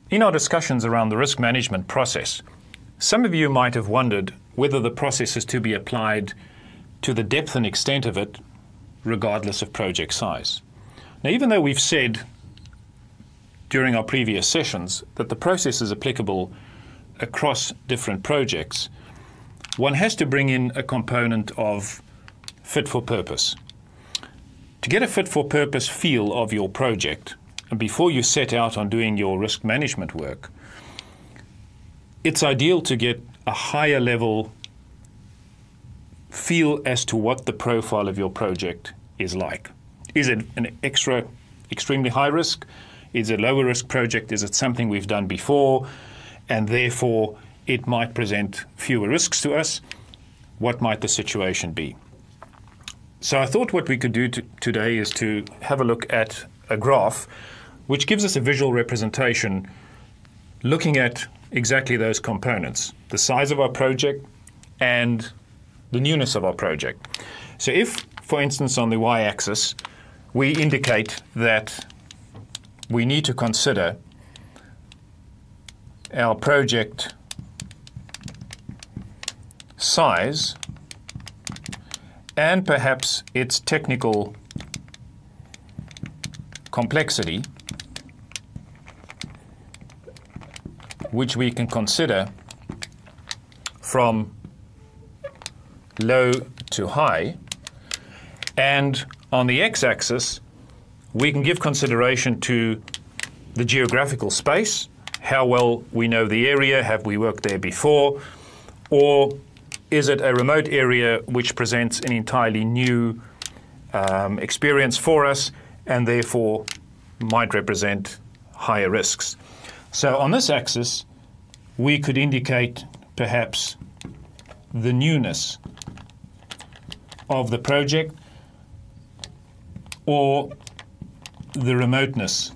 In our discussions around the risk management process, some of you might have wondered whether the process is to be applied to the depth and extent of it, regardless of project size. Now, even though we've said during our previous sessions that the process is applicable across different projects, one has to bring in a component of fit for purpose. To get a fit for purpose feel of your project, and before you set out on doing your risk management work, it's ideal to get a higher level feel as to what the profile of your project is like. Is it an extremely high risk? Is it a lower risk project? Is it something we've done before and therefore it might present fewer risks to us? What might the situation be? So I thought what we could do today is to have a look at a graph which gives us a visual representation looking at exactly those components, the size of our project and the newness of our project. So if, for instance, on the y-axis, we indicate that we need to consider our project size and perhaps its technical complexity, which we can consider from low to high. And on the x-axis, we can give consideration to the geographical space, how well we know the area, have we worked there before, or is it a remote area which presents an entirely new experience for us and therefore might represent higher risks. So on this axis, we could indicate perhaps the newness of the project or the remoteness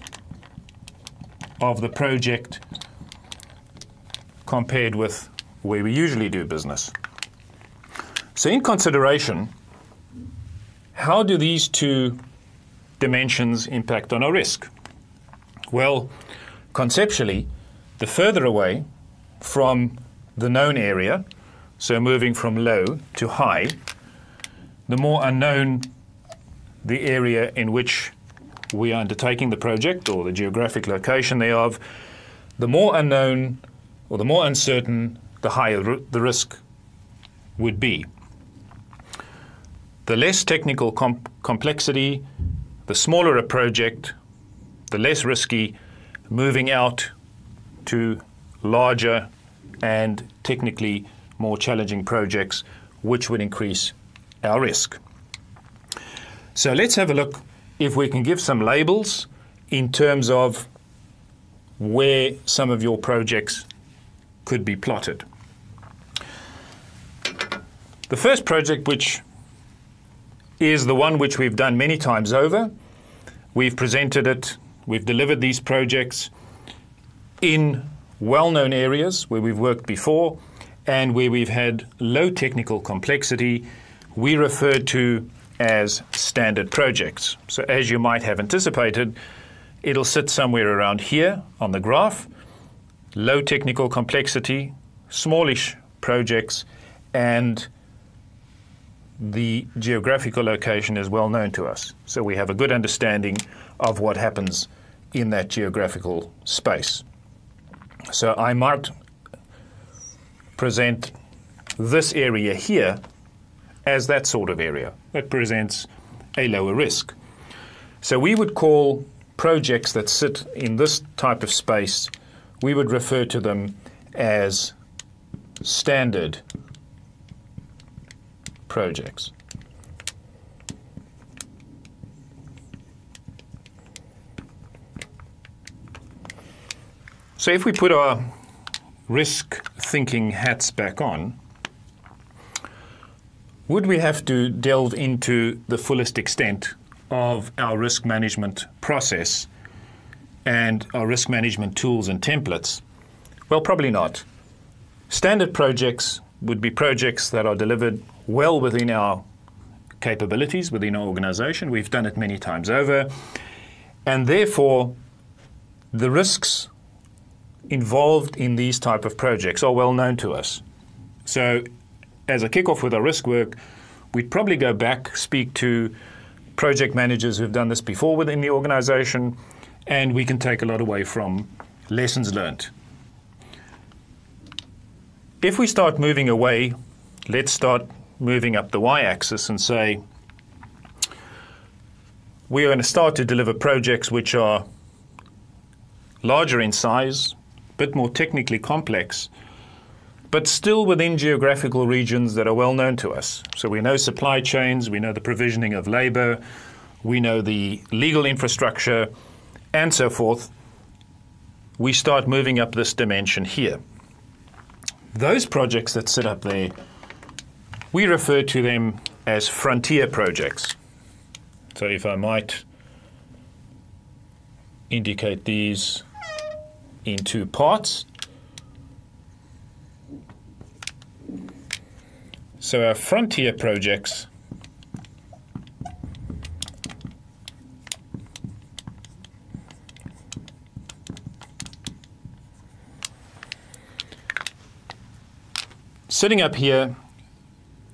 of the project compared with where we usually do business. So in consideration, how do these two dimensions impact on our risk? Well, conceptually, the further away from the known area, so moving from low to high, the more unknown the area in which we are undertaking the project or the geographic location thereof, the more unknown or the more uncertain, the higher the risk would be. The less technical complexity, the smaller a project, the less risky, moving out to larger and technically more challenging projects, which would increase our risk. So let's have a look if we can give some labels in terms of where some of your projects could be plotted. The first project, which is the one which we've done many times over, we've presented it, we've delivered these projects in well-known areas where we've worked before and where we've had low technical complexity, we refer to as standard projects. So as you might have anticipated, it'll sit somewhere around here on the graph. Low technical complexity, smallish projects, and the geographical location is well known to us. So we have a good understanding of what happens in that geographical space. So I might present this area here as that sort of area that presents a lower risk. So we would call projects that sit in this type of space, we would refer to them as standard projects. So if we put our risk thinking hats back on, would we have to delve into the fullest extent of our risk management process and our risk management tools and templates? Well, probably not. Standard projects would be projects that are delivered well within our capabilities, within our organization. We've done it many times over. And therefore, the risks involved in these type of projects are well known to us. So as a kickoff with our risk work, we'd probably go back, speak to project managers who've done this before within the organization, and we can take a lot away from lessons learned. If we start moving away, let's start moving up the y-axis and say, we are going to start to deliver projects which are larger in size, a bit more technically complex, but still within geographical regions that are well known to us. So we know supply chains, we know the provisioning of labor, we know the legal infrastructure, and so forth. We start moving up this dimension here. Those projects that sit up there, we refer to them as frontier projects. So if I might indicate these in two parts. So our frontier projects sitting up here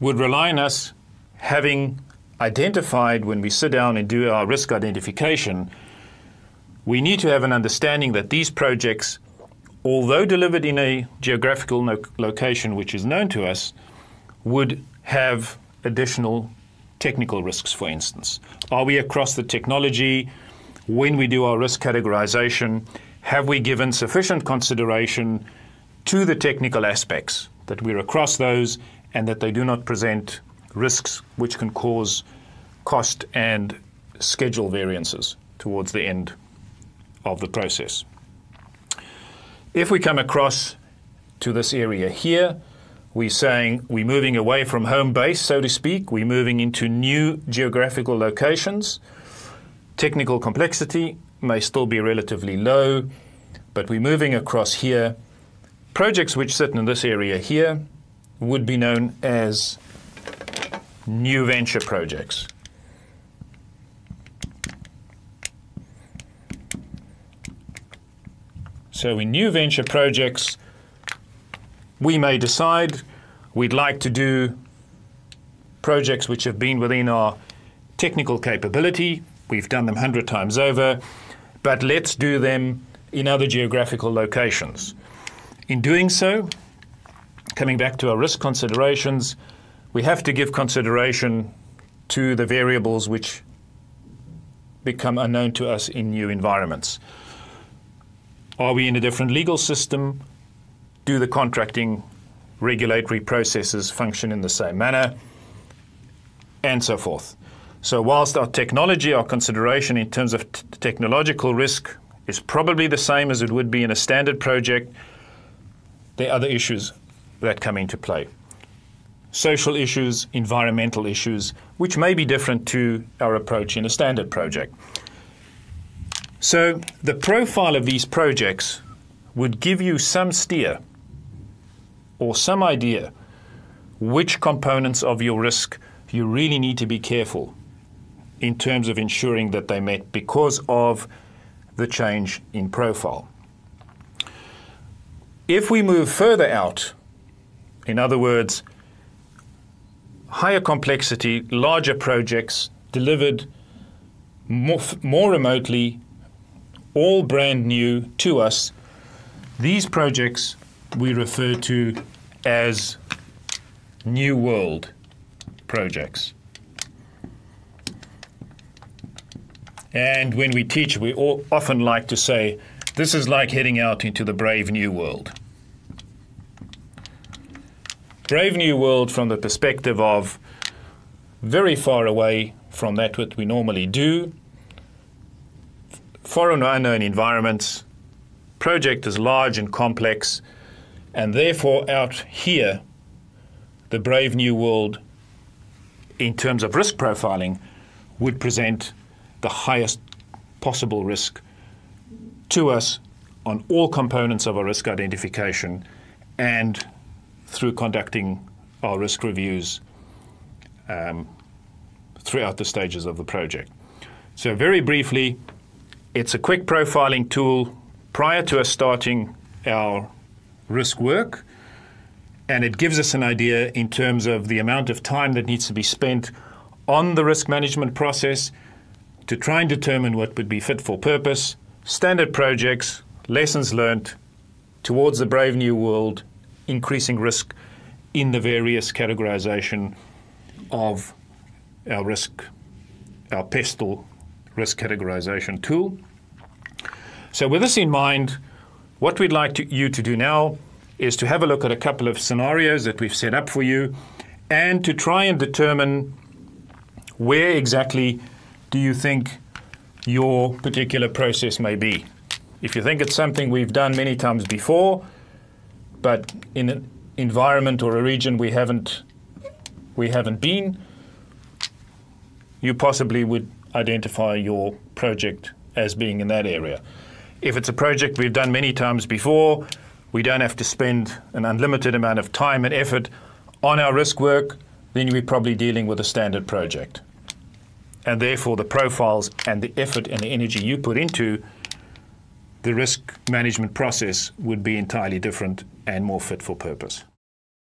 would rely on us having identified, when we sit down and do our risk identification, we need to have an understanding that these projects, although delivered in a geographical location which is known to us, would have additional technical risks, for instance. Are we across the technology? When we do our risk categorization, have we given sufficient consideration to the technical aspects, that we're across those and that they do not present risks which can cause cost and schedule variances towards the end of the process? If we come across to this area here, we're saying we're moving away from home base, so to speak. We're moving into new geographical locations. Technical complexity may still be relatively low, but we're moving across here. Projects which sit in this area here would be known as new venture projects. So in new venture projects, we may decide we'd like to do projects which have been within our technical capability. We've done them 100 times over, but let's do them in other geographical locations. In doing so, coming back to our risk considerations, we have to give consideration to the variables which become unknown to us in new environments. Are we in a different legal system? Do the contracting regulatory processes function in the same manner? And so forth. So whilst our technology, our consideration in terms of technological risk is probably the same as it would be in a standard project, there are other issues that come into play. Social issues, environmental issues, which may be different to our approach in a standard project. So the profile of these projects would give you some steer or some idea which components of your risk you really need to be careful in terms of ensuring that they met because of the change in profile. If we move further out, in other words, higher complexity, larger projects delivered more remotely, all brand new to us, these projects we refer to as New World projects. And when we teach, we often like to say, this is like heading out into the brave new world. Brave new world from the perspective of very far away from that what we normally do, foreign or unknown environments, project is large and complex, and therefore out here, the brave new world, in terms of risk profiling, would present the highest possible risk to us on all components of our risk identification and through conducting our risk reviews throughout the stages of the project. So very briefly, it's a quick profiling tool prior to us starting our risk work, and it gives us an idea in terms of the amount of time that needs to be spent on the risk management process to try and determine what would be fit for purpose, standard projects, lessons learned towards the brave new world, increasing risk in the various categorization of our risk, our PESTEL risk categorization tool. So with this in mind, what we'd like you to do now is to have a look at a couple of scenarios that we've set up for you and to try and determine where exactly do you think your particular process may be. If you think it's something we've done many times before, but in an environment or a region we haven't been, you possibly would identify your project as being in that area. If it's a project we've done many times before, we don't have to spend an unlimited amount of time and effort on our risk work, then we're probably dealing with a standard project. And therefore the profiles and the effort and the energy you put into the risk management process would be entirely different and more fit for purpose.